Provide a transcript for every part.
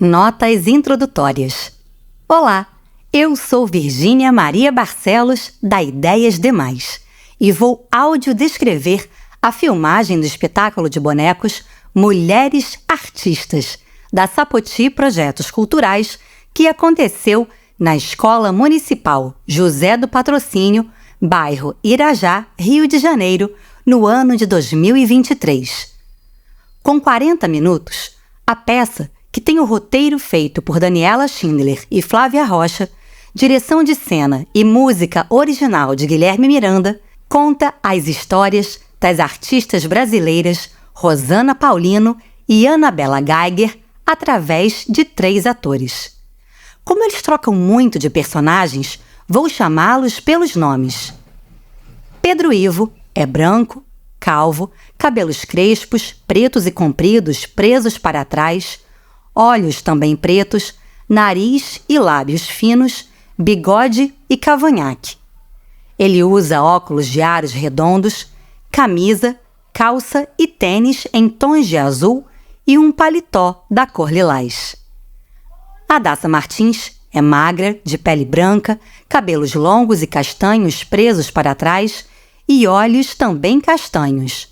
Notas introdutórias. Olá, eu sou Virgínia Maria Barcelos, da Ideias Demais, e vou audiodescrever a filmagem do espetáculo de bonecos Mulheres Artistas, da Sapoti Projetos Culturais, que aconteceu na Escola Municipal José do Patrocínio, bairro Irajá, Rio de Janeiro, no ano de 2023. Com 40 minutos, a peça, que tem o roteiro feito por Daniela Schindler e Flávia Rocha, direção de cena e música original de Guilherme Miranda, conta as histórias das artistas brasileiras Rosana Paulino e Anabela Geiger através de 3 atores. Como eles trocam muito de personagens, vou chamá-los pelos nomes. Pedro Ivo é branco, calvo, cabelos crespos, pretos e compridos, presos para trás, olhos também pretos, nariz e lábios finos, bigode e cavanhaque. Ele usa óculos de aros redondos, camisa, calça e tênis em tons de azul e um paletó da cor lilás. Adassa Martins é magra, de pele branca, cabelos longos e castanhos presos para trás e olhos também castanhos.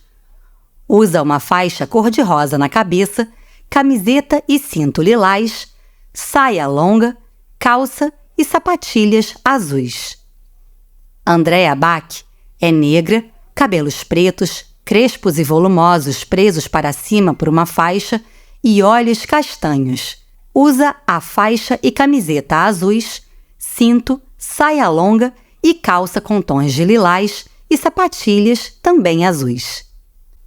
Usa uma faixa cor-de-rosa na cabeça, camiseta e cinto lilás, saia longa, calça e sapatilhas azuis. Andréa Bach é negra, cabelos pretos, crespos e volumosos presos para cima por uma faixa e olhos castanhos. Usa a faixa e camiseta azuis, cinto, saia longa e calça com tons de lilás e sapatilhas também azuis.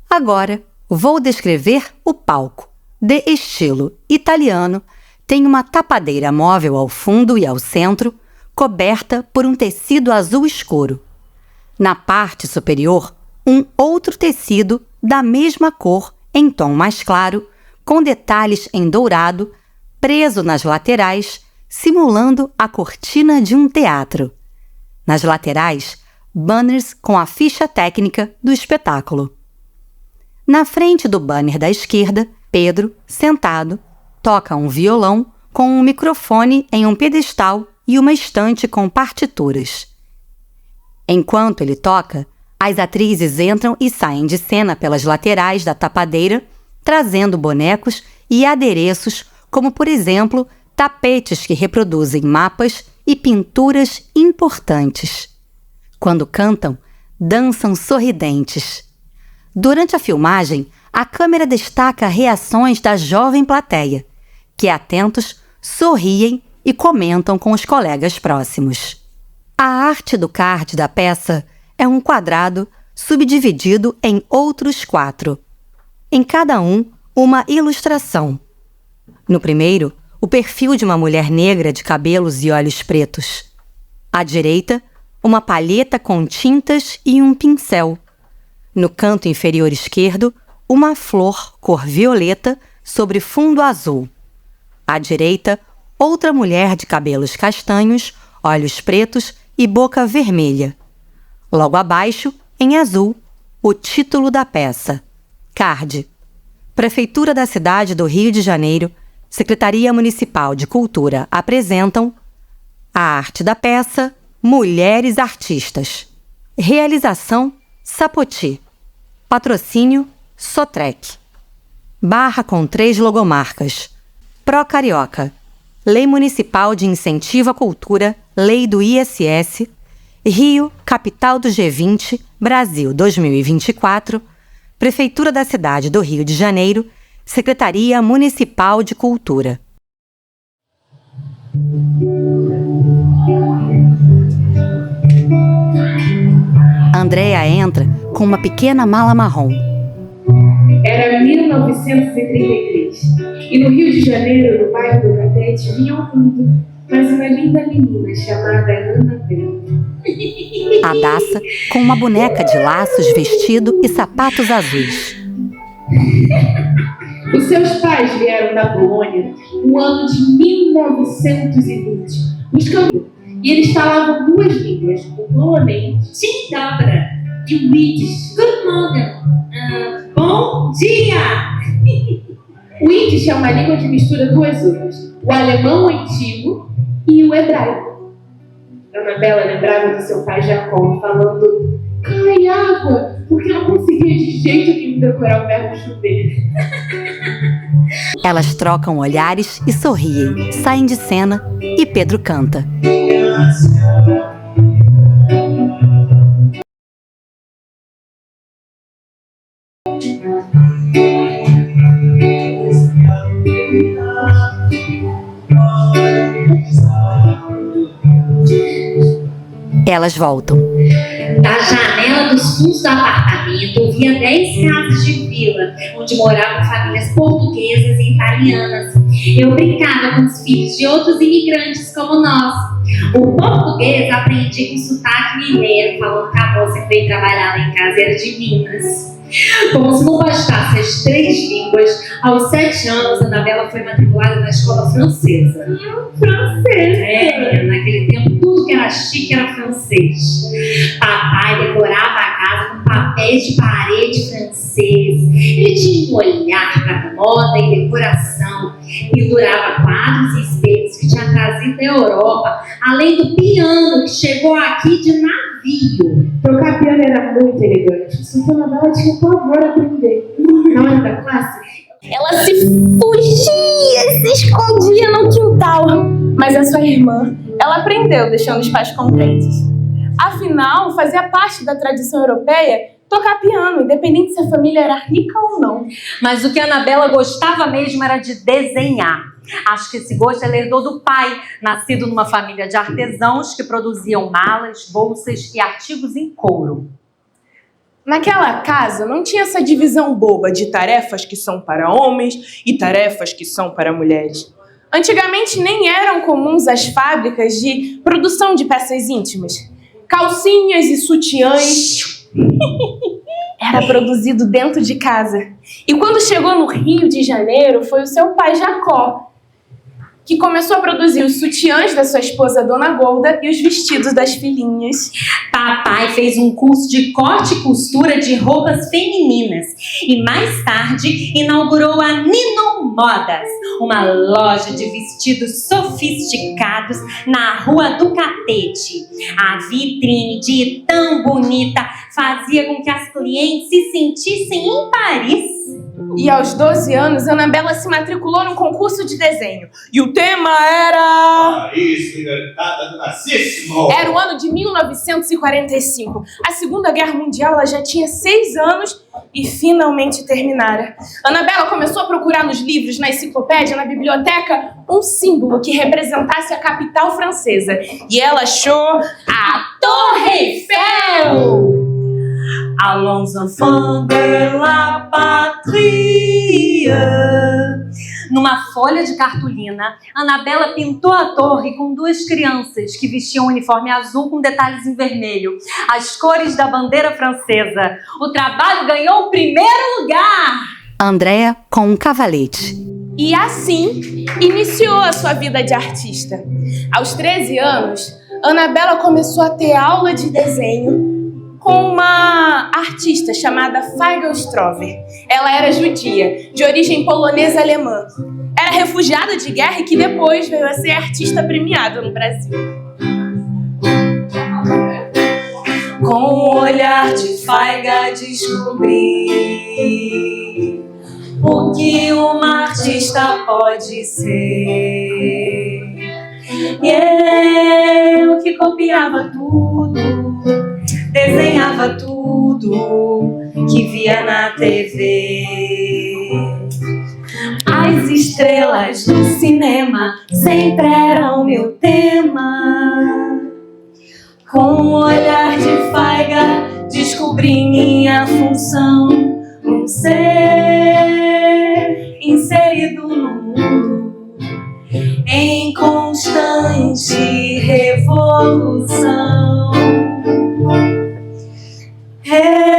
Agora, vou descrever o palco. De estilo italiano, tem uma tapadeira móvel ao fundo e ao centro, coberta por um tecido azul escuro. Na parte superior, um outro tecido da mesma cor, em tom mais claro, com detalhes em dourado, preso nas laterais, simulando a cortina de um teatro. Nas laterais, banners com a ficha técnica do espetáculo. Na frente do banner da esquerda, Pedro, sentado, toca um violão com um microfone em um pedestal e uma estante com partituras. Enquanto ele toca, as atrizes entram e saem de cena pelas laterais da tapadeira, trazendo bonecos e adereços como, por exemplo, tapetes que reproduzem mapas e pinturas importantes. Quando cantam, dançam sorridentes. Durante a filmagem, a câmera destaca reações da jovem plateia, que, atentos, sorriem e comentam com os colegas próximos. A arte do card da peça é um quadrado subdividido em outros 4. Em cada um, uma ilustração. No primeiro, o perfil de uma mulher negra de cabelos e olhos pretos. À direita, uma palheta com tintas e um pincel. No canto inferior esquerdo, uma flor cor violeta sobre fundo azul. À direita, outra mulher de cabelos castanhos, olhos pretos e boca vermelha. Logo abaixo, em azul, o título da peça. Card. Prefeitura da cidade do Rio de Janeiro, Secretaria Municipal de Cultura apresentam a arte da peça Mulheres Artistas. Realização Sapoti. Patrocínio Sotrec. Barra com 3 logomarcas. Pro Carioca. Lei Municipal de Incentivo à Cultura, Lei do ISS. Rio, capital do G20, Brasil 2024. Prefeitura da cidade do Rio de Janeiro, Secretaria Municipal de Cultura. Andréa entra com uma pequena mala marrom. Era 1933 e no Rio de Janeiro, no bairro do Catete, vinha ao mundo mais uma linda menina chamada Anabela. Adassa com uma boneca de laços, vestido e sapatos azuis. Os seus pais vieram da Polônia no ano de 1920, buscando, e eles falavam 2 línguas, o polonês, Dzień dobry, e o Yiddish. Good morning. Bom dia! O Yiddish é uma língua que mistura duas outras, o alemão antigo e o hebraico. Anabela lembrava do seu pai Jacó falando: cai água, porque não conseguia de jeito nenhum decorar o verbo chover. Elas trocam olhares e sorriem, saem de cena e Pedro canta. Elas voltam. Da janela dos fundos do apartamento, eu via 10 casas de vila, onde moravam famílias portuguesas e italianas. Eu brincava com os filhos de outros imigrantes como nós. O português aprendi com sotaque mineiro, falando que a moça que veio trabalhar lá em casa era de Minas. Como se não bastasse as 3 línguas, aos 7 anos, Anabela foi matriculada na escola francesa. Francesa! Naquele tempo tudo que era chique era francês. Papai decorava a casa com papéis de parede francês. Ele tinha um olhar para moda e decoração. Pendurava quadros e espelhos que tinha trazido da Europa, além do piano que chegou aqui de navio. Tocar piano era muito elegante, só que a Anabela tinha pavor a aprender. Na hora da classe, ela se fugia, se escondia no quintal. Mas a sua irmã, ela aprendeu deixando os pais contentes. Afinal, fazia parte da tradição europeia tocar piano, independente se a família era rica ou não. Mas o que a Anabela gostava mesmo era de desenhar. Acho que esse gosto ela herdou do pai, nascido numa família de artesãos que produziam malas, bolsas e artigos em couro. Naquela casa não tinha essa divisão boba de tarefas que são para homens e tarefas que são para mulheres. Antigamente nem eram comuns as fábricas de produção de peças íntimas. Calcinhas e sutiãs era produzido dentro de casa. E quando chegou no Rio de Janeiro, foi o seu pai Jacó que começou a produzir os sutiãs da sua esposa Dona Golda e os vestidos das filhinhas. Papai fez um curso de corte e costura de roupas femininas e mais tarde inaugurou a Nino Modas, uma loja de vestidos sofisticados na Rua do Catete. A vitrine de tão bonita fazia com que as clientes se sentissem em Paris. E aos 12 anos, Anabela se matriculou num concurso de desenho. E o tema era... Paris, libertada do nazismo! Era o ano de 1945. A Segunda Guerra Mundial ela já tinha 6 anos e finalmente terminara. Anabela começou a procurar nos livros, na enciclopédia, na biblioteca, um símbolo que representasse a capital francesa. E ela achou a Torre Eiffel! Allons enfants de la patrie. Numa folha de cartolina, Anabela pintou a torre com 2 crianças que vestiam um uniforme azul com detalhes em vermelho, as cores da bandeira francesa. O trabalho ganhou o primeiro lugar! Andréa com um cavalete. E assim iniciou a sua vida de artista. Aos 13 anos, Anabela começou a ter aula de desenho com uma artista chamada Feigal Strover. Ela era judia, de origem polonesa-alemã. Era refugiada de guerra e que depois veio a ser artista premiada no Brasil. Com o olhar de Feigal descobri o que uma artista pode ser. E eu que copiava tudo, desenhava tudo que via na TV. As estrelas do cinema sempre eram meu tema. Com o olhar de Feigal descobri minha função, um ser inserido no mundo em constante revolução. Revolução.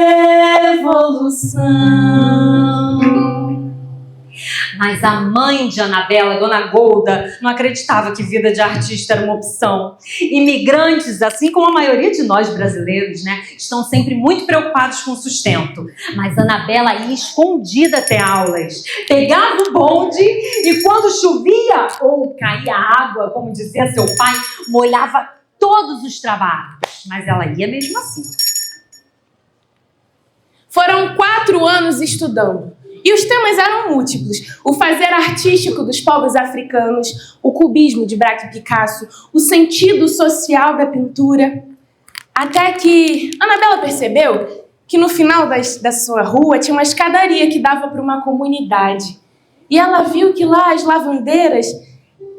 Mas a mãe de Anabela, Dona Golda, não acreditava que vida de artista era uma opção. Imigrantes, assim como a maioria de nós brasileiros, né, estão sempre muito preocupados com o sustento. Mas Anabela ia escondida até aulas, pegava o bonde e quando chovia ou caía água, como dizia seu pai, molhava todos os trabalhos. Mas ela ia mesmo assim. Foram 4 anos estudando. E os temas eram múltiplos. O fazer artístico dos povos africanos, o cubismo de Braque e Picasso, o sentido social da pintura. Até que Anabela percebeu que no final da sua rua tinha uma escadaria que dava para uma comunidade. E ela viu que lá as lavandeiras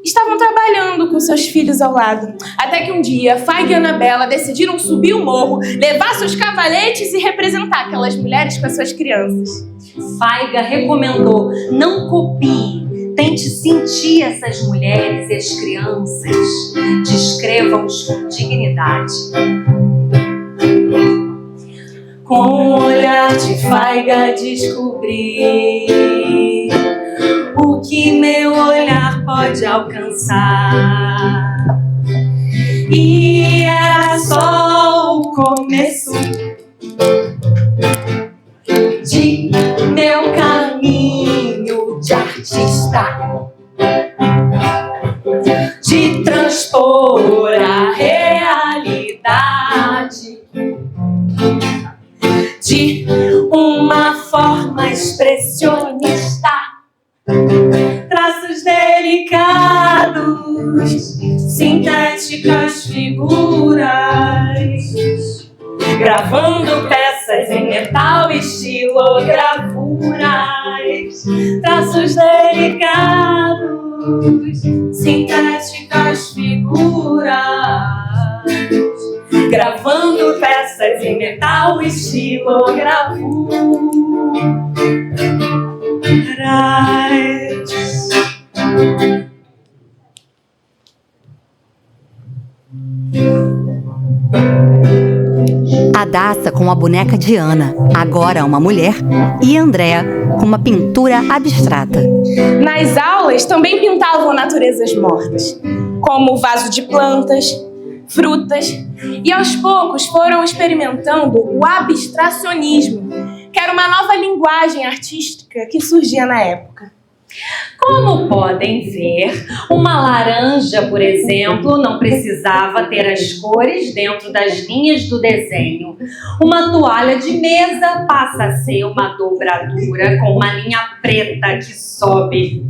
estavam trabalhando com seus filhos ao lado. Até que um dia, Faiga e Anabela decidiram subir o morro, levar seus cavaletes e representar aquelas mulheres com as suas crianças. Faiga recomendou: não copie, tente sentir essas mulheres e as crianças, descreva-os com dignidade. Com o olhar de Faiga descobri o que meu olhar pode alcançar. E era só o começo de meu caminho de artista, de transpor a realidade de uma forma expressionista, traços delicados, sintéticas figuras, gravando peças em metal, estilogravuras, traços delicados, sintéticas figuras, gravando peças em metal, estilogravuras. A Daça com a boneca de Ana, agora uma mulher, e Andréa com uma pintura abstrata. Nas aulas também pintavam naturezas mortas, como vaso de plantas, frutas, e aos poucos foram experimentando o abstracionismo, que era uma nova linguagem artística que surgia na época. Como podem ver, uma laranja, por exemplo, não precisava ter as cores dentro das linhas do desenho. Uma toalha de mesa passa a ser uma dobradura com uma linha preta que sobe.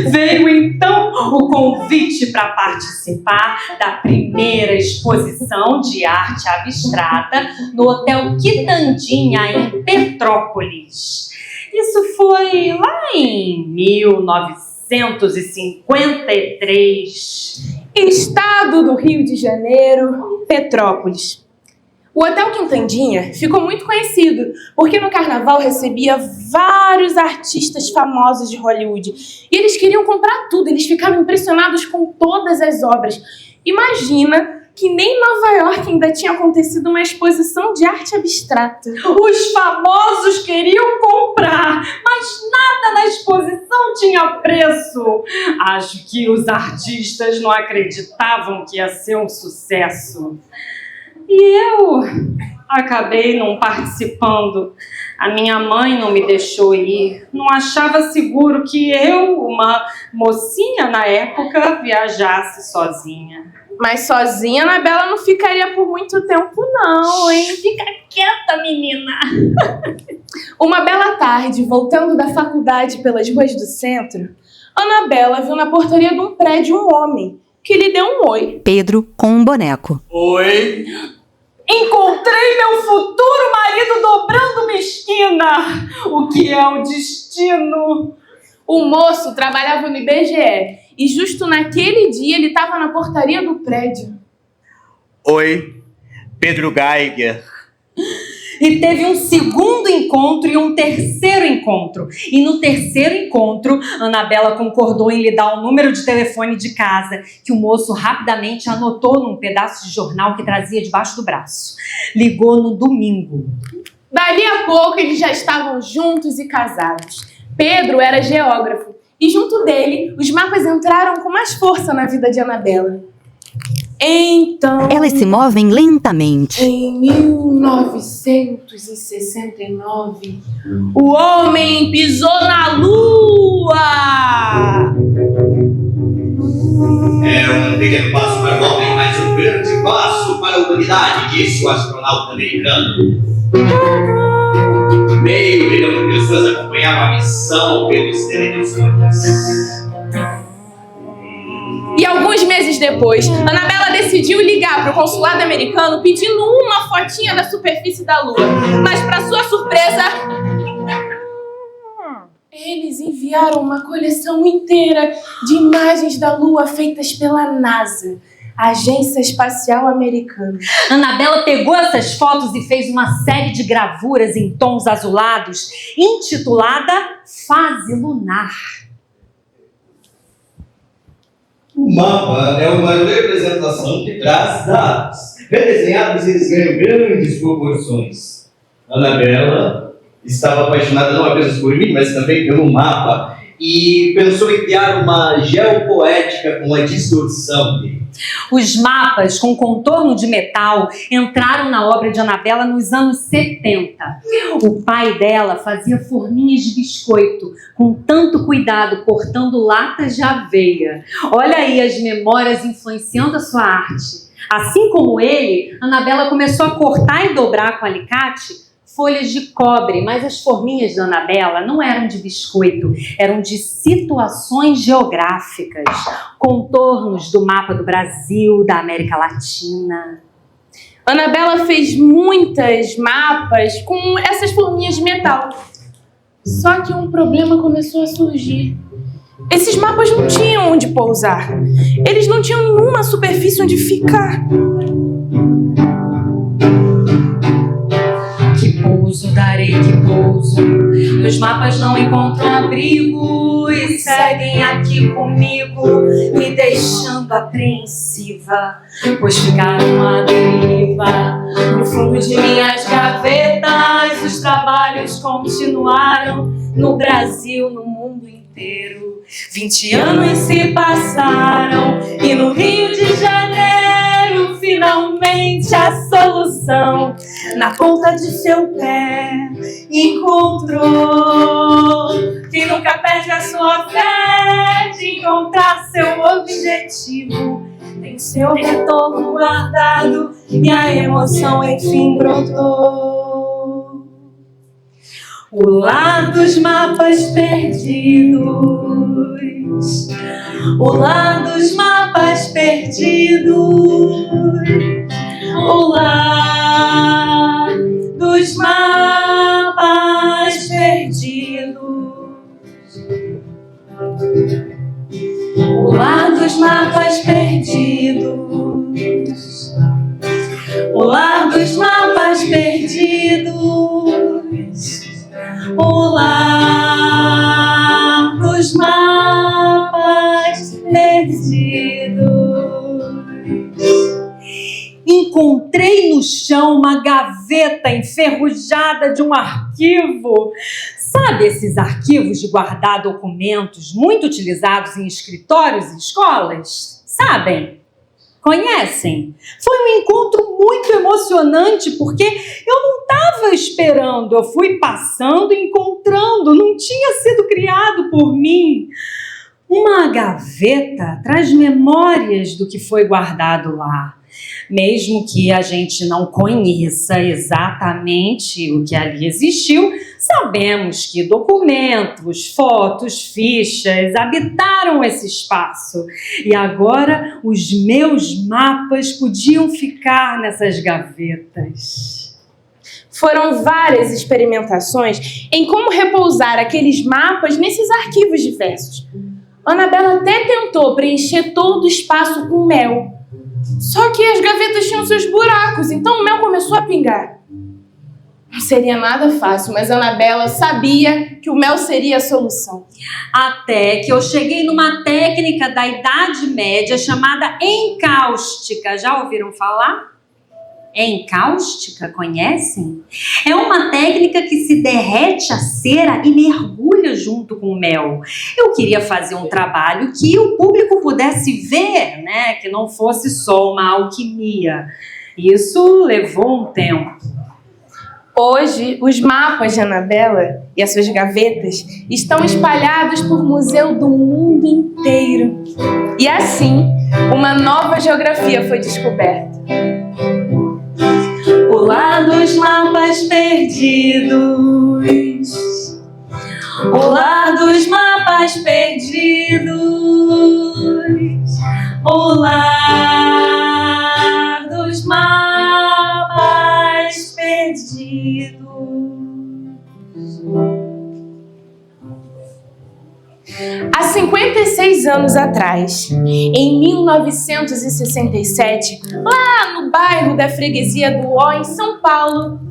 Veio então o convite para participar da primeira exposição de arte abstrata no Hotel Quitandinha, em Petrópolis. Isso foi lá em 1953. Estado do Rio de Janeiro, Petrópolis. O Hotel Quitandinha ficou muito conhecido porque no carnaval recebia vários artistas famosos de Hollywood. E eles queriam comprar tudo, eles ficaram impressionados com todas as obras. Imagina que nem em Nova York ainda tinha acontecido uma exposição de arte abstrata. Os famosos queriam comprar, mas nada na exposição tinha preço. Acho que os artistas não acreditavam que ia ser um sucesso. E eu acabei não participando. A minha mãe não me deixou ir. Não achava seguro que eu, uma mocinha na época, viajasse sozinha. Mas sozinha, Anabela não ficaria por muito tempo não, hein? Fica quieta, menina! Uma bela tarde, voltando da faculdade pelas ruas do centro, Anabela viu na portaria de um prédio um homem, que lhe deu um oi. Pedro com um boneco. Oi. Encontrei meu futuro marido dobrando uma esquina! O que é o destino? O moço trabalhava no IBGE e justo naquele dia ele estava na portaria do prédio. Oi, Pedro Geiger. E teve um segundo encontro e um terceiro encontro. E no terceiro encontro, Anabela concordou em lhe dar o número de telefone de casa, que o moço rapidamente anotou num pedaço de jornal que trazia debaixo do braço. Ligou no domingo. Dali a pouco eles já estavam juntos e casados. Pedro era geógrafo e junto dele os mapas entraram com mais força na vida de Anabela. Então, Elas se movem lentamente. em 1969, o homem pisou na Lua! É um pequeno passo para o homem, mas um grande passo para a humanidade, disse o astronauta americano. 500 mil de pessoas acompanhavam a missão pelos televisores. E alguns meses depois, Anabela decidiu ligar para o consulado americano pedindo uma fotinha da superfície da Lua. Mas, para sua surpresa, eles enviaram uma coleção inteira de imagens da Lua feitas pela NASA, a Agência Espacial Americana. Anabela pegou essas fotos e fez uma série de gravuras em tons azulados, intitulada Fase Lunar. O mapa é uma representação que traz dados. Redesenhados, eles ganham grandes proporções. Anabela estava apaixonada não apenas por mim, mas também pelo mapa. E pensou em criar uma geopoética com a distorção dele. Os mapas com contorno de metal entraram na obra de Anabela nos anos 70. O pai dela fazia forminhas de biscoito, com tanto cuidado, cortando latas de aveia. Olha aí as memórias influenciando a sua arte. Assim como ele, Anabela começou a cortar e dobrar com alicate folhas de cobre, mas as forminhas da Anabela não eram de biscoito, eram de situações geográficas, contornos do mapa do Brasil, da América Latina. Anabela fez muitas mapas com essas forminhas de metal. Só que um problema começou a surgir. Esses mapas não tinham onde pousar. Eles não tinham nenhuma superfície onde ficar. Que pouso, darei que pouso. Meus mapas não encontram abrigo e seguem aqui comigo, me deixando apreensiva, pois ficaram à deriva. No fundo de minhas gavetas, os trabalhos continuaram no Brasil, no mundo inteiro. 20 anos se passaram e no Rio de Janeiro, finalmente a solução na ponta de seu pé encontrou. Quem nunca perde a sua fé de encontrar seu objetivo tem seu retorno guardado e a emoção enfim brotou. O lar dos mapas perdidos, o lar dos mapas perdidos, o lar dos mapas perdidos, o lar dos mapas perdidos, o lar dos mapas perdidos, o lar dos mapas perdidos. Encontrei no chão uma gaveta enferrujada de um arquivo. Sabe esses arquivos de guardar documentos muito utilizados em escritórios e escolas? Sabem? Conhecem? Foi um encontro muito emocionante porque eu não estava esperando, eu fui passando e encontrando, não tinha sido criado por mim. Uma gaveta traz memórias do que foi guardado lá. Mesmo que a gente não conheça exatamente o que ali existiu, sabemos que documentos, fotos, fichas habitaram esse espaço. E agora os meus mapas podiam ficar nessas gavetas. Foram várias experimentações em como repousar aqueles mapas nesses arquivos diversos. Anabela até tentou preencher todo o espaço com mel. Só que as gavetas tinham seus buracos, então o mel começou a pingar. Não seria nada fácil, mas Anabela sabia que o mel seria a solução. Até que eu cheguei numa técnica da Idade Média chamada encáustica. Já ouviram falar? Encáustica, conhecem? É uma técnica que se derrete a cera e mergulha junto com o mel. Eu queria fazer um trabalho que o público pudesse ver, né? Que não fosse só uma alquimia. Isso levou um tempo. Hoje, os mapas de Annabella e as suas gavetas estão espalhados por museu do mundo inteiro. E assim, uma nova geografia foi descoberta. O lar dos mapas perdidos. O lar dos mapas perdidos. O lar dos mapas perdidos. Há 56 anos atrás, em 1967, lá no bairro da Freguesia do Ó, em São Paulo,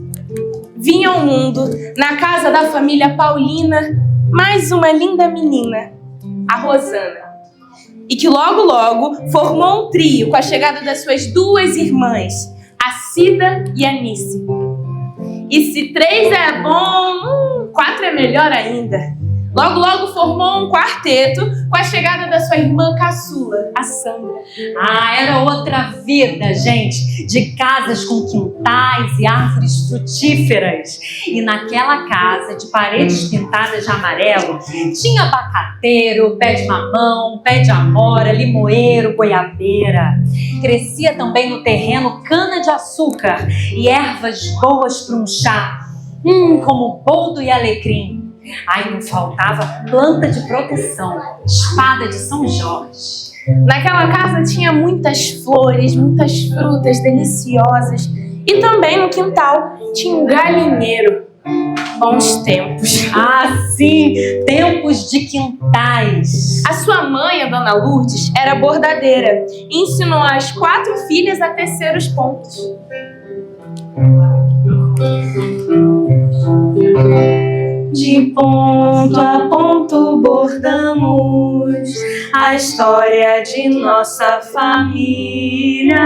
vinha ao mundo, na casa da família Paulina, mais uma linda menina, a Rosana. E que logo formou um trio com a chegada das suas duas irmãs, a Cida e a Nice. E se 3 é bom, 4 é melhor ainda. Logo formou um quarteto com a chegada da sua irmã caçula, a Sandra. Ah, era outra vida, gente, de casas com quintais e árvores frutíferas. E naquela casa de paredes pintadas de amarelo, tinha abacateiro, pé de mamão, pé de amora, limoeiro, goiabeira. Crescia também no terreno cana-de-açúcar e ervas boas para um chá, como boldo e alecrim. Aí não faltava planta de proteção, espada de São Jorge. Naquela casa tinha muitas flores, muitas frutas deliciosas. E também no quintal tinha um galinheiro. Bons tempos. Ah, sim, tempos de quintais. A sua mãe, a dona Lourdes, era bordadeira e ensinou as 4 filhas a tecer os pontos. De ponto a ponto bordamos a história de nossa família.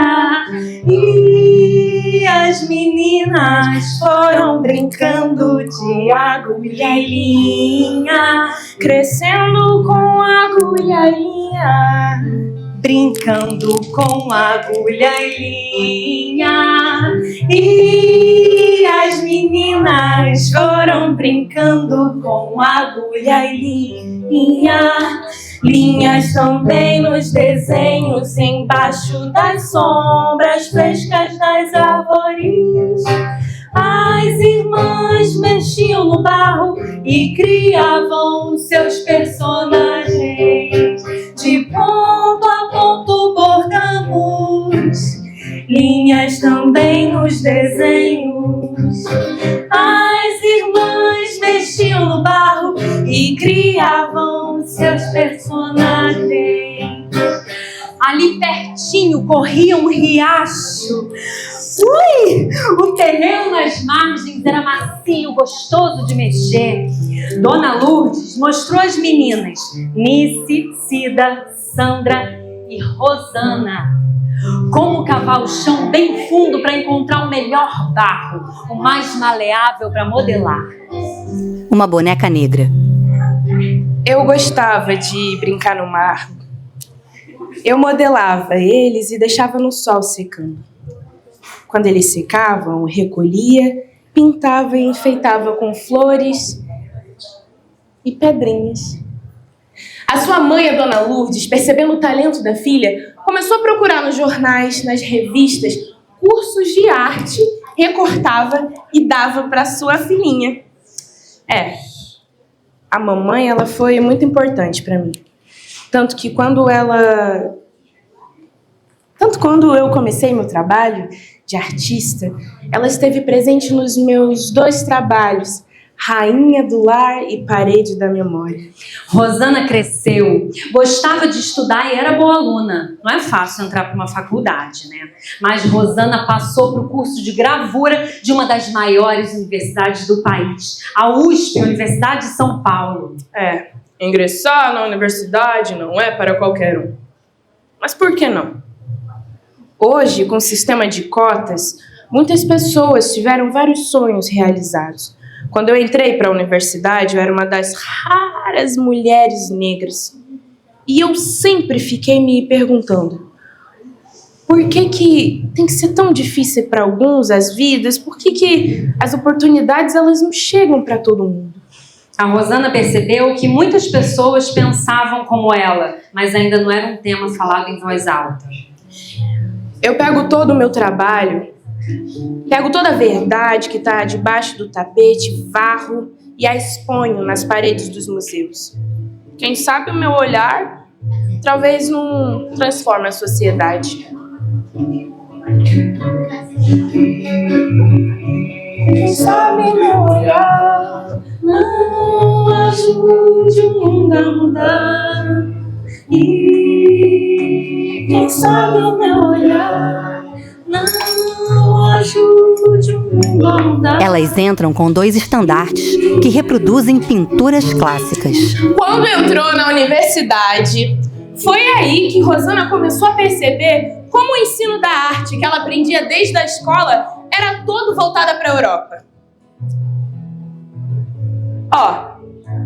E as meninas foram brincando de agulha e linha, crescendo com agulha e linha, brincando com agulha e linha. E as meninas foram brincando com agulha e linha. Linhas também nos desenhos, embaixo das sombras frescas das árvores. As irmãs mexiam no barro e criavam seus personagens. De ponto a ponto bordamos linhas também nos desenhos. As irmãs mexiam no barro e criavam seus personagens. Ali pertinho corria um riacho. O terreno nas margens era macio, gostoso de mexer. Dona Lourdes mostrou às meninas Nice, Cida, Sandra e Rosana como cavar o chão bem fundo para encontrar o melhor barro, o mais maleável para modelar. Uma boneca negra. Eu gostava de brincar no mar. Eu modelava eles e deixava no sol secando. Quando eles secavam, eu recolhia, pintava e enfeitava com flores e pedrinhas. A sua mãe, a dona Lourdes, percebendo o talento da filha, começou a procurar nos jornais, nas revistas, cursos de arte, recortava e dava para sua filhinha. A mamãe, ela foi muito importante para mim. Tanto quando eu comecei meu trabalho de artista, ela esteve presente nos meus 2 trabalhos, Rainha do Lar e Parede da Memória. Rosana cresceu, gostava de estudar e era boa aluna. Não é fácil entrar para uma faculdade, né? Mas Rosana passou para o curso de gravura de uma das maiores universidades do país, a USP, a Universidade de São Paulo. Ingressar na universidade não é para qualquer um. Mas por que não? Hoje, com o sistema de cotas, Muitas pessoas tiveram vários sonhos realizados. Quando eu entrei para a universidade, eu era uma das raras mulheres negras. E eu sempre fiquei me perguntando, por que tem que ser tão difícil para alguns as vidas? Por que as oportunidades elas não chegam para todo mundo? A Rosana percebeu que muitas pessoas pensavam como ela, mas ainda não era um tema falado em voz alta. Eu pego todo o meu trabalho, pego toda a verdade que está debaixo do tapete, varro e a exponho nas paredes dos museus. Quem sabe o meu olhar talvez não transforme a sociedade. Quem sabe meu olhar não ajude o mundo a mudar. E quem sabe meu olhar não ajude o mundo a mudar. Elas entram com 2 estandartes que reproduzem pinturas clássicas. Quando entrou na universidade, foi aí que Rosana começou a perceber como o ensino da arte que ela aprendia desde a escola era todo voltada para a Europa.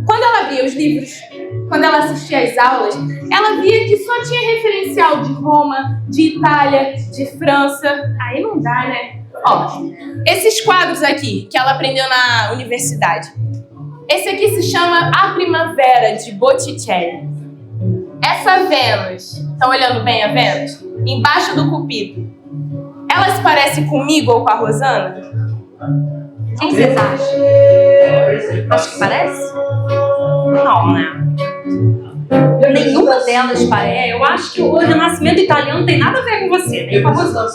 Quando ela via os livros, quando ela assistia às aulas, ela via que só tinha referencial de Roma, de Itália, de França. Aí não dá, né? Esses quadros aqui que ela aprendeu na universidade. Esse aqui se chama A Primavera, de Botticelli. Essa Vênus, estão olhando bem a Vênus? Embaixo do Cupido. Ela se parece comigo ou com a Rosana? O que vocês acham? Acho que parece? Não, né? Nenhuma delas parece. Eu acho que o Renascimento italiano não tem nada a ver com você, nem com a Rosana.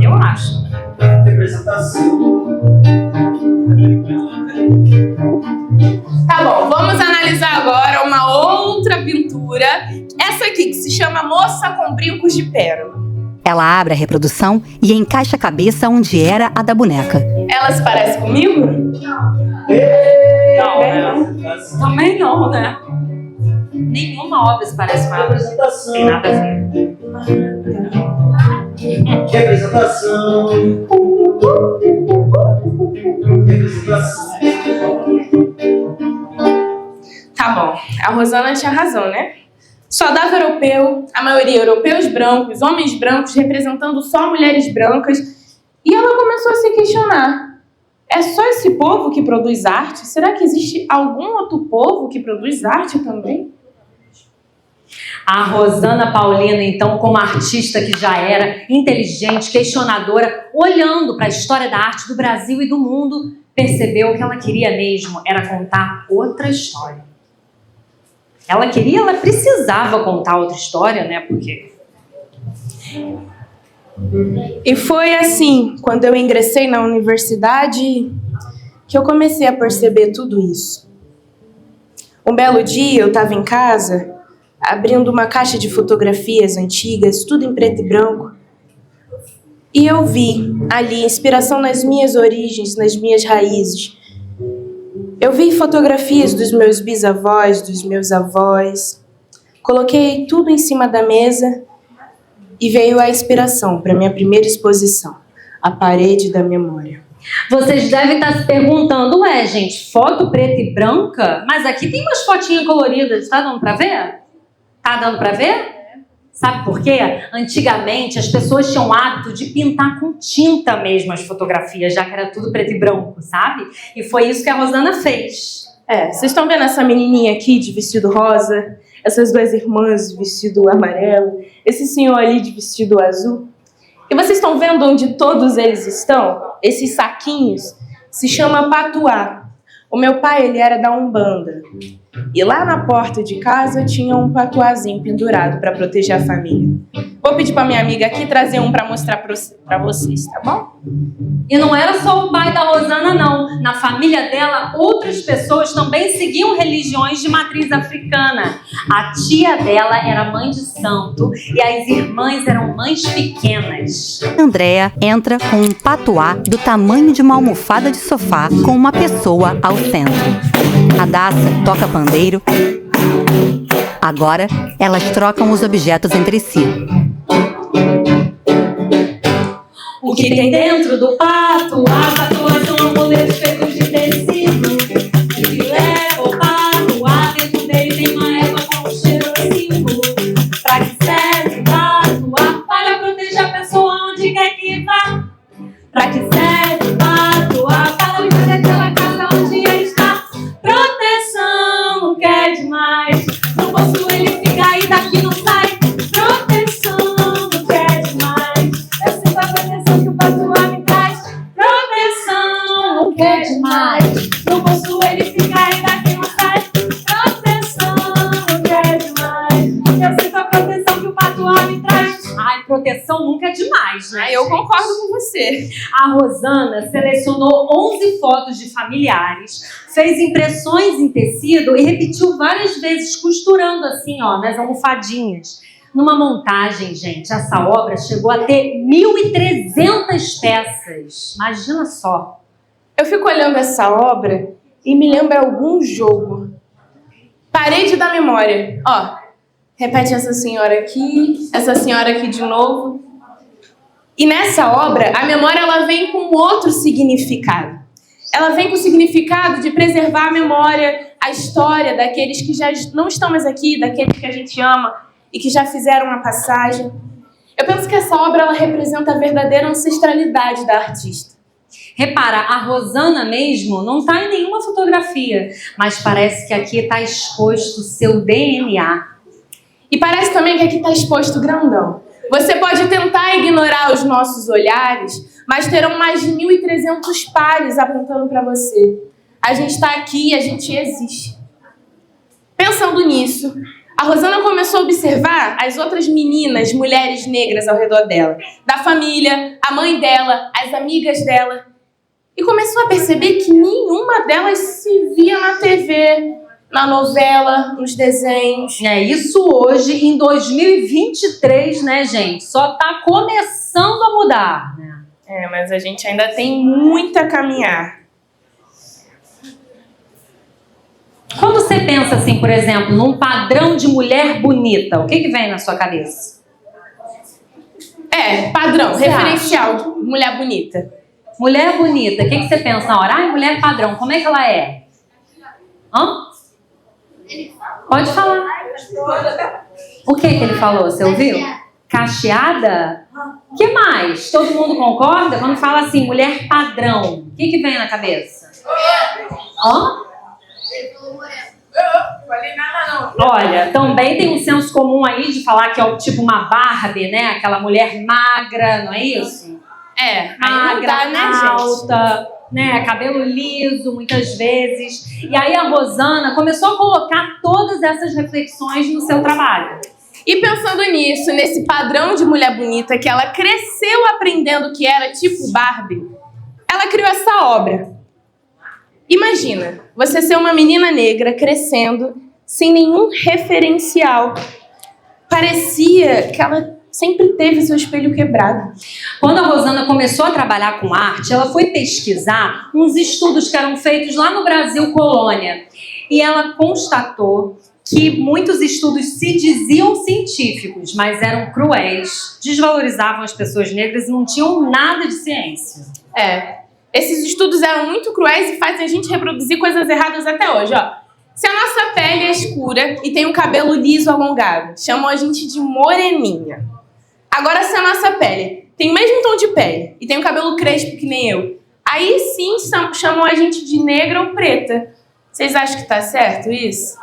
Eu acho. Tá bom, vamos analisar agora uma outra pintura. Essa aqui, que se chama Moça com Brincos de Pérola. Ela abre a reprodução e encaixa a cabeça onde era a da boneca. Ela se parece comigo? Não, né? Também não, né? Nenhuma obra se parece com ela. Não tem nada a ver. Representação. Tá bom, a Rosana tinha razão, né? Só dava europeu, a maioria europeus brancos, homens brancos representando só mulheres brancas. E ela começou a se questionar. É só esse povo que produz arte? Será que existe algum outro povo que produz arte também? A Rosana Paulina, então, como artista que já era, inteligente, questionadora, olhando para a história da arte do Brasil e do mundo, percebeu que ela queria mesmo era contar outra história. Ela precisava contar outra história, né? Porque... E foi assim, quando eu ingressei na universidade, que eu comecei a perceber tudo isso. Um belo dia, eu estava em casa, abrindo uma caixa de fotografias antigas, tudo em preto e branco, e eu vi ali inspiração nas minhas origens, nas minhas raízes. Eu vi fotografias dos meus bisavós, dos meus avós, coloquei tudo em cima da mesa e veio a inspiração para minha primeira exposição, A Parede da Memória. Vocês devem estar se perguntando, ué, gente, foto preta e branca? Mas aqui tem umas fotinhas coloridas, tá dando pra ver? Tá dando pra ver? Sabe por quê? Antigamente as pessoas tinham o hábito de pintar com tinta mesmo as fotografias, já que era tudo preto e branco, sabe? E foi isso que a Rosana fez. Vocês estão vendo essa menininha aqui de vestido rosa? Essas 2 irmãs de vestido amarelo? Esse senhor ali de vestido azul? E vocês estão vendo onde todos eles estão? Esses saquinhos se chama patuá. O meu pai, ele era da Umbanda. E lá na porta de casa tinha um patuazinho pendurado para proteger a família. Vou pedir para minha amiga aqui trazer um para mostrar para vocês, tá bom? E não era só o pai da Rosana, não. Na família dela, outras pessoas também seguiam religiões de matriz africana. A tia dela era mãe de santo e as irmãs eram mães pequenas. Andréa entra com um patuá do tamanho de uma almofada de sofá com uma pessoa ao centro. A Daça toca pandeiro. Agora, elas trocam os objetos entre si. O que tem dentro do pato? As patoas são amuletos feitos de tecido. O que leva o pato? A dentro dele tem uma égua com um cheiro símbolo. Pra que serve o pato? Para proteger a pessoa onde quer que vá. Pra que serve o pato? Para proteger aquela casa onde ele está. Proteção não quer demais. No bolso ele fica e daqui não sai. Proteção não quer demais. Eu sinto a proteção que o pato me traz. Proteção não quer demais. No bolso ele fica e daqui não sai. Proteção não quer demais. Eu sinto a proteção que o pato me traz. Ai, proteção nunca é demais, né? Eu concordo com você. A Rosana selecionou 11 fotos de familiares, fez impressões em tecido e repetiu várias vezes, costurando assim, ó, nas almofadinhas. Numa montagem, gente, essa obra chegou a ter 1.300 peças. Imagina só. Eu fico olhando essa obra e me lembra algum jogo. Parede da memória. Ó, repete essa senhora aqui de novo. E nessa obra, a memória ela vem com outro significado. Ela vem com o significado de preservar a memória, a história daqueles que já não estão mais aqui, daqueles que a gente ama e que já fizeram a passagem. Eu penso que essa obra ela representa a verdadeira ancestralidade da artista. Repara, a Rosana mesmo não está em nenhuma fotografia, mas parece que aqui está exposto o seu DNA. E parece também que aqui está exposto grandão. Você pode tentar ignorar os nossos olhares, mas terão mais de 1.300 pares apontando para você. A gente está aqui e a gente existe. Pensando nisso, a Rosana começou a observar as outras meninas, mulheres negras ao redor dela. Da família, a mãe dela, as amigas dela. E começou a perceber que nenhuma delas se via na TV, na novela, nos desenhos. É isso hoje, em 2023, né, gente? Só tá começando a mudar, né? Mas a gente ainda tem muito a caminhar. Quando você pensa assim, por exemplo, num padrão de mulher bonita, o que vem na sua cabeça? Padrão, Você referencial de mulher bonita. Mulher bonita, o que você pensa na hora? Ai, mulher padrão, como é que ela é? Hã? Pode falar. O que ele falou? Você ouviu? Cacheada? O que mais? Todo mundo concorda? Quando fala assim, mulher padrão, o que vem na cabeça? Hã? Olha, também tem um senso comum aí de falar que é tipo uma Barbie, né? Aquela mulher magra, não é isso? Magra, né, alta, né? Cabelo liso, muitas vezes. E aí a Rosana começou a colocar todas essas reflexões no seu trabalho. E pensando nisso, nesse padrão de mulher bonita que ela cresceu aprendendo que era tipo Barbie, ela criou essa obra. Imagina, você ser uma menina negra crescendo sem nenhum referencial. Parecia que ela sempre teve seu espelho quebrado. Quando a Rosana começou a trabalhar com arte, ela foi pesquisar uns estudos que eram feitos lá no Brasil colônia. E ela constatou que muitos estudos se diziam científicos, mas eram cruéis, desvalorizavam as pessoas negras e não tinham nada de ciência. Esses estudos eram muito cruéis e fazem a gente reproduzir coisas erradas até hoje, ó. Se a nossa pele é escura e tem um cabelo liso alongado, chamam a gente de moreninha. Agora, se a nossa pele tem o mesmo tom de pele e tem um cabelo crespo que nem eu, aí sim chamam a gente de negra ou preta. Vocês acham que tá certo isso?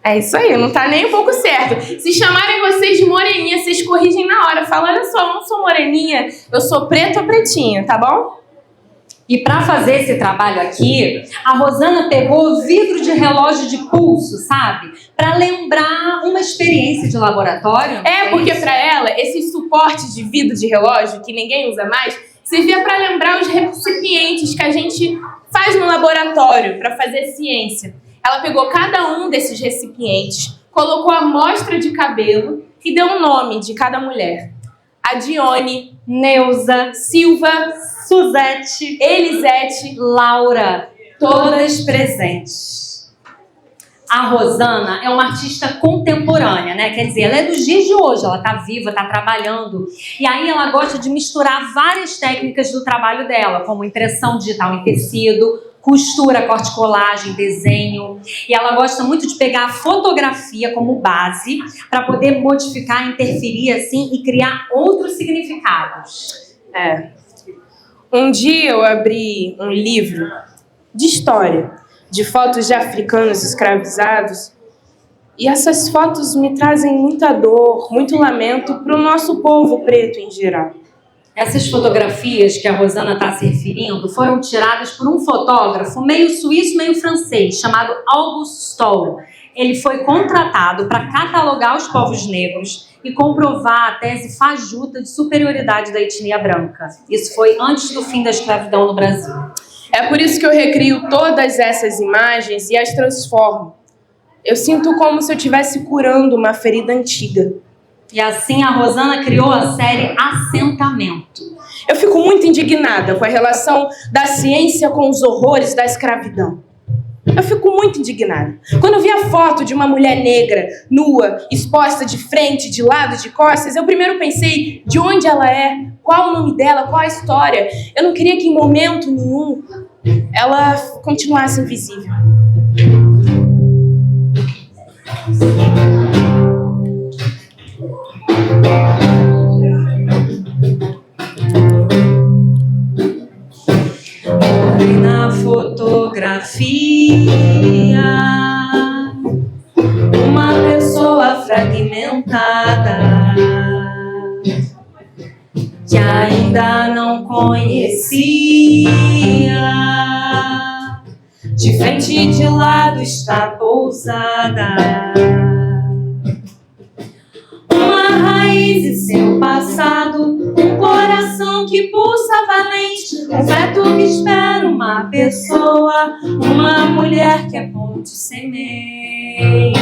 É isso aí, não tá nem um pouco certo. Se chamarem vocês de moreninha, vocês corrigem na hora. Falam, olha só, eu não sou moreninha, eu sou preta ou pretinha, tá bom? E para fazer esse trabalho aqui, a Rosana pegou vidro de relógio de pulso, sabe? Para lembrar uma experiência de laboratório. Porque para ela, esses suportes de vidro de relógio, que ninguém usa mais, servia para lembrar os recipientes que a gente faz no laboratório para fazer ciência. Ela pegou cada um desses recipientes, colocou a amostra de cabelo e deu um nome de cada mulher. A Dione, Neuza, Silva, Suzete, Elisete, Laura, todas presentes. A Rosana é uma artista contemporânea. contemporânea, né? Quer dizer, ela é dos dias de hoje, ela tá viva, tá trabalhando. E aí ela gosta de misturar várias técnicas do trabalho dela, como impressão digital em tecido, costura, corte, colagem, desenho. E ela gosta muito de pegar a fotografia como base para poder modificar, interferir assim e criar outros significados. Um dia eu abri um livro de história, de fotos de africanos escravizados, e essas fotos me trazem muita dor, muito lamento para o nosso povo preto em geral. Essas fotografias que a Rosana está se referindo foram tiradas por um fotógrafo meio suíço, meio francês, chamado Auguste Stoll. Ele foi contratado para catalogar os povos negros e comprovar a tese fajuta de superioridade da etnia branca. Isso foi antes do fim da escravidão no Brasil. É por isso que eu recrio todas essas imagens e as transformo. Eu sinto como se eu estivesse curando uma ferida antiga. E assim a Rosana criou a série Assentamento. Eu fico muito indignada com a relação da ciência com os horrores da escravidão. Eu fico muito indignada. Quando eu vi a foto de uma mulher negra, nua, exposta de frente, de lado, de costas, eu primeiro pensei de onde ela é, qual o nome dela, qual a história. Eu não queria que em momento nenhum ela continuasse invisível. Na fotografia, uma pessoa fragmentada que ainda não conhecia. De frente e de lado está pousada uma raiz e seu passado, um coração que pulsa valente, um feto que espera uma pessoa, uma mulher que é ponte semente.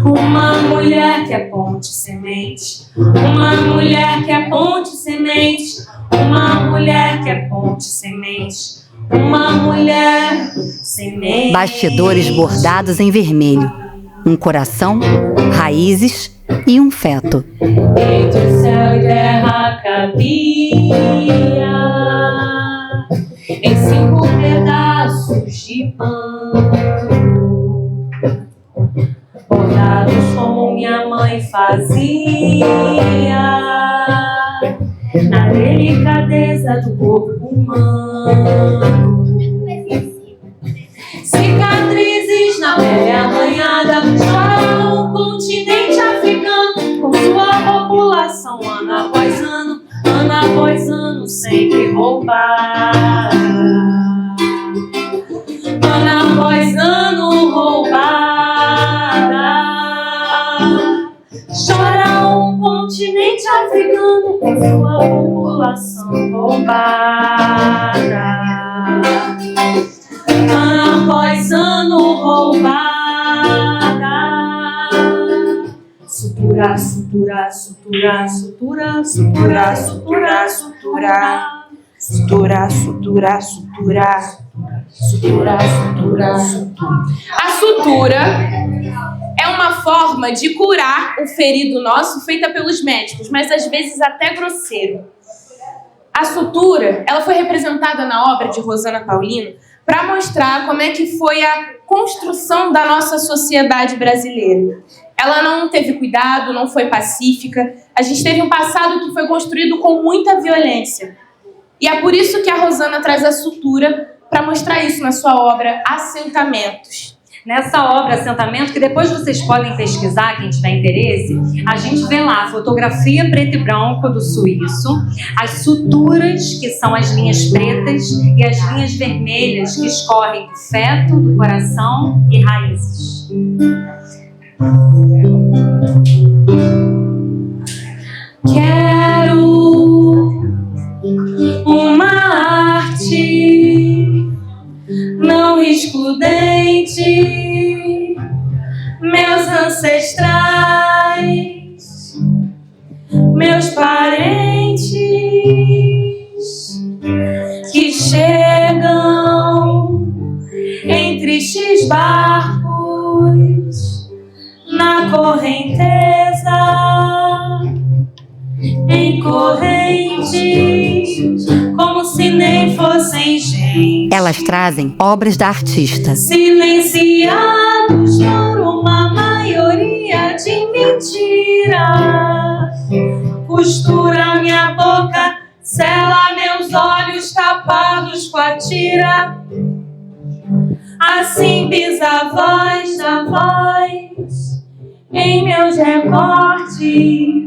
Uma mulher que é ponte semente, uma mulher que é ponte semente, uma mulher que é ponte semente, uma mulher semente. Bastidores bordados em vermelho. Um coração, raízes e um feto. Entre céu e terra cabia em 5 pedaços de pano, bordados como minha mãe fazia, na delicadeza do corpo humano. Cicatrizes na pele arranhada, chora o continente africano, com sua população ano após ano, sempre roubada. Ano após ano, roubada. Chora um continente africano, com sua população roubada. Ano após ano, roubada. Sutura, sutura, sutura, sutura, sutura, sutura, sutura. Sutura, sutura, sutura. Sutura, sutura, sutura. A sutura é uma forma de curar o ferido nosso feita pelos médicos, mas às vezes até grosseiro. A sutura, ela foi representada na obra de Rosana Paulino para mostrar como é que foi a construção da nossa sociedade brasileira. Ela não teve cuidado, não foi pacífica. A gente teve um passado que foi construído com muita violência. E é por isso que a Rosana traz a sutura para mostrar isso na sua obra Assentamentos. Nessa obra Assentamento, que depois vocês podem pesquisar, quem tiver interesse, a gente vê lá a fotografia preto e branco do suíço, as suturas, que são as linhas pretas, e as linhas vermelhas, que escorrem do feto, do coração e raízes. Quero uma arte não excludente, meus ancestrais, meus parentes que chegam em tristes barcos na correnteza, em correntes, como se nem fossem gente. Elas trazem obras da artista. Silenciados por uma maioria de mentira, costura minha boca, sela meus olhos tapados com a tira. Assim pisa a voz da voz em meus recortes.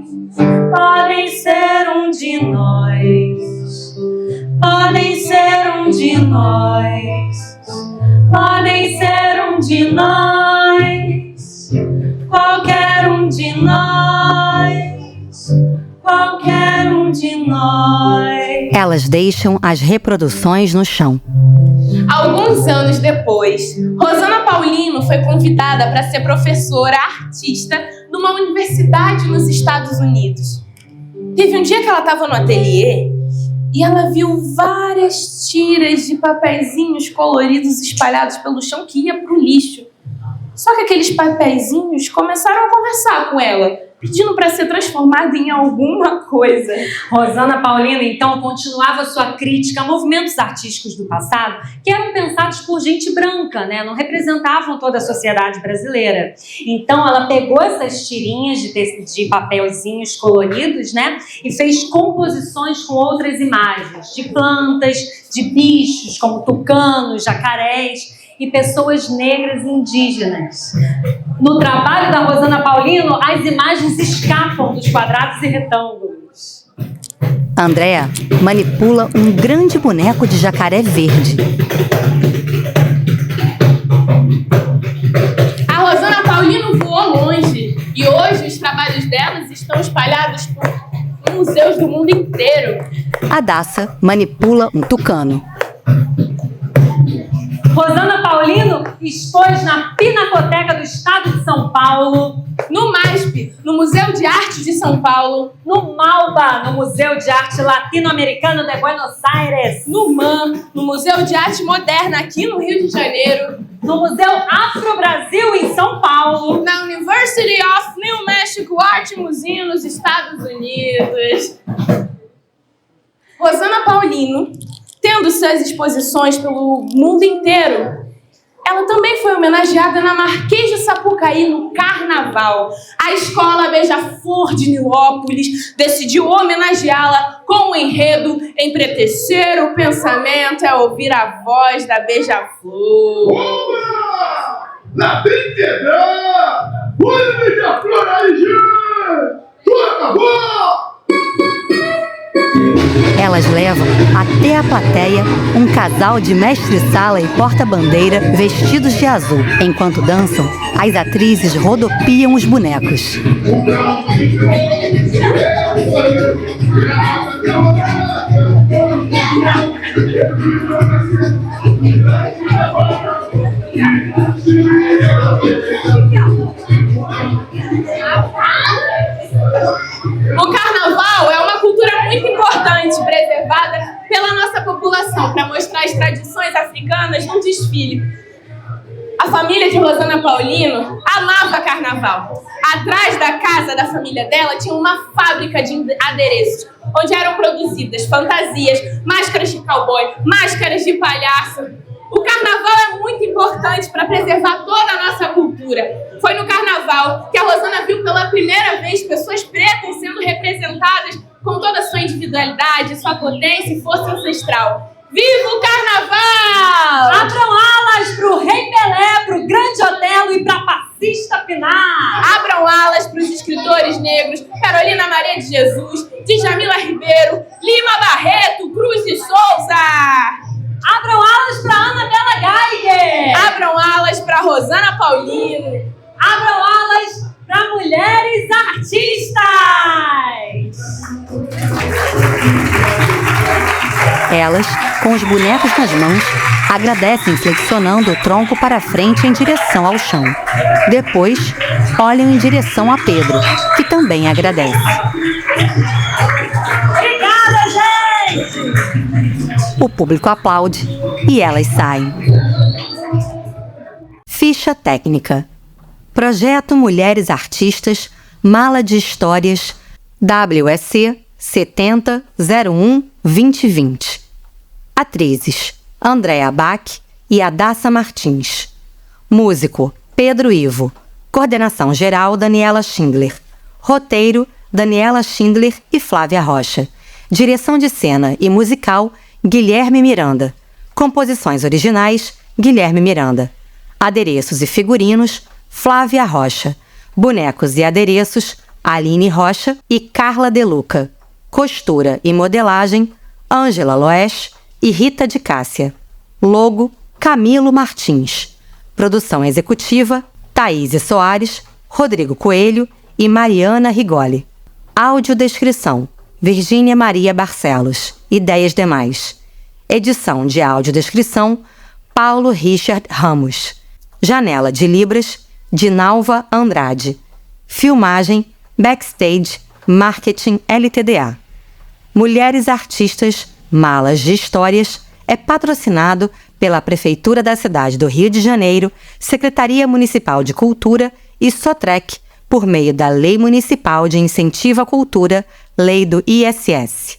Podem ser um de nós, podem ser um de nós, podem ser um de nós, qualquer um de nós, qualquer um de nós. Elas deixam as reproduções no chão. Alguns anos depois, Rosana Paulino foi convidada para ser professora artista numa universidade nos Estados Unidos. Teve um dia que ela estava no ateliê e ela viu várias tiras de papeizinhos coloridos espalhados pelo chão que ia para o lixo. Só que aqueles papeizinhos começaram a conversar com ela, pedindo para ser transformada em alguma coisa. Rosana Paulino, então, continuava sua crítica a movimentos artísticos do passado que eram pensados por gente branca, né? Não representavam toda a sociedade brasileira. Então, ela pegou essas tirinhas de papelzinhos coloridos, né? E fez composições com outras imagens, de plantas, de bichos, como tucanos, jacarés e pessoas negras e indígenas. No trabalho da Rosana Paulino, as imagens escapam dos quadrados e retângulos. Andréa manipula um grande boneco de jacaré verde. A Rosana Paulino voou longe e hoje os trabalhos delas estão espalhados por museus do mundo inteiro. A Daça manipula um tucano. Rosana Paulino expôs na Pinacoteca do Estado de São Paulo, No MASP, no Museu de Arte de São Paulo, no MALBA, no Museu de Arte Latino-Americano de Buenos Aires, no MAN, no Museu de Arte Moderna aqui no Rio de Janeiro, no Museu Afro-Brasil em São Paulo, na University of New Mexico Art Museum nos Estados Unidos. Rosana Paulino, tendo suas exposições pelo mundo inteiro, ela também foi homenageada na Marquês de Sapucaí no Carnaval. A escola Beija-Flor de Nilópolis decidiu homenageá-la com o enredo Empretecer o pensamento é ouvir a voz da Beija-Flor. La brincadeira! Olha, Beija-Flor aí, gente! Tudo acabou! Elas levam até a plateia um casal de mestre-sala e porta-bandeira vestidos de azul. Enquanto dançam, as atrizes rodopiam os bonecos. O carnaval é uma cultura muito importante, preservada pela nossa população, para mostrar as tradições africanas num desfile. A família de Rosana Paulino amava carnaval. Atrás da casa da família dela tinha uma fábrica de adereços, onde eram produzidas fantasias, máscaras de cowboy, máscaras de palhaço. O carnaval é muito importante para preservar toda a nossa cultura. Foi no carnaval que a Rosana viu pela primeira vez pessoas pretas sendo representadas com toda a sua individualidade, sua potência e força ancestral. Viva o carnaval! Abram alas pro Rei Pelé, pro Grande Otelo e pra Passista Pinar. Abram alas para os escritores negros Carolina Maria de Jesus, Djamila Ribeiro, Lima Barreto, Cruz de Souza. Abram alas pra Anabela Geiger. Abram alas para Rosana Paulino. Abram alas para mulheres artistas. Elas, com os bonecos nas mãos, agradecem flexionando o tronco para frente em direção ao chão. Depois, olham em direção a Pedro, que também agradece. Obrigada, gente! O público aplaude e elas saem. Ficha técnica. Projeto Mulheres Artistas, Mala de Histórias, WSC 7001-2020. Atrizes: Andréa Bach e Adassa Martins. Músico: Pedro Ivo. Coordenação geral: Daniela Schindler. Roteiro: Daniela Schindler e Flávia Rocha. Direção de cena e musical: Guilherme Miranda. Composições originais: Guilherme Miranda. Adereços e figurinos: Flávia Rocha. Bonecos e adereços: Aline Rocha e Carla Deluca. Costura e modelagem: Ângela Loesch e Rita de Cássia. Logo: Camilo Martins. Produção executiva: Thaís Soares, Rodrigo Coelho e Mariana Rigoli. Audiodescrição: Virgínia Maria Barcelos. Ideias demais. Edição de audiodescrição: Paulo Richard Ramos. Janela de Libras: Dinalva Andrade. Filmagem: Backstage Marketing LTDA. Mulheres Artistas, Malas de Histórias é patrocinado pela Prefeitura da cidade do Rio de Janeiro, Secretaria Municipal de Cultura e Sotrec, por meio da Lei Municipal de Incentivo à Cultura, Lei do ISS.